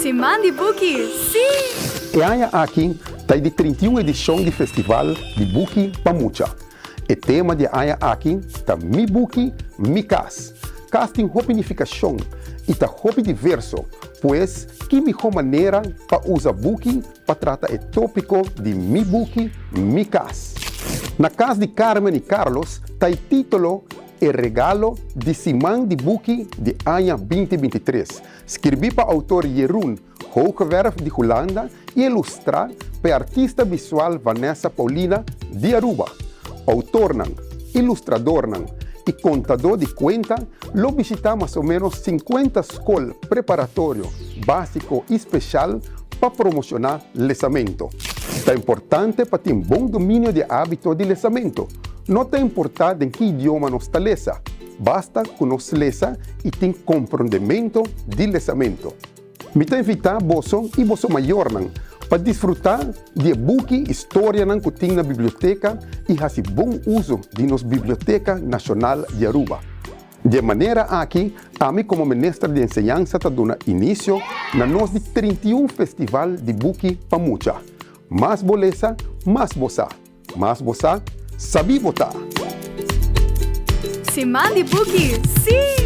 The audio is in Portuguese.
Semana de Buki, sim! E aia aqui está de 31 edição do Festival de Buki Pamucha. O tema de aia aqui está Mi Buki, Mi Cas. Cas tem significação e está diverso, pois que melhor maneira para usar Buki para tratar o tópico de Mi Buki, Mi Cas. Na casa de Carmen e Carlos está o título E regalo de Semana de Buki de ano 2023. Escrevi para o autor Jeroen Hoogwerf de Holanda e ilustrado pela artista visual Vanessa Paulina de Aruba. Autor, ilustrador e contador de conta, lo visita mais ou menos 50 escolas preparatório, básico e especial para promocionar lesamento. É importante para ter um bom domínio de hábito de lesamento. Não tem importância em que idioma nos está lesa, basta que nos lesa e tem compreendimento de lesamento. Me tem invitar você e você maior para desfrutar de Buki história que tem na biblioteca e fazer bom uso de nossa Biblioteca Nacional de Aruba. De maneira aqui, a mim como ministro de ensinança está dando início na nosso 31 Festival de Buki Pamucha. Mais beleza, mais bossa. Mais bossa, sabe botar. Semana de Buki, sim!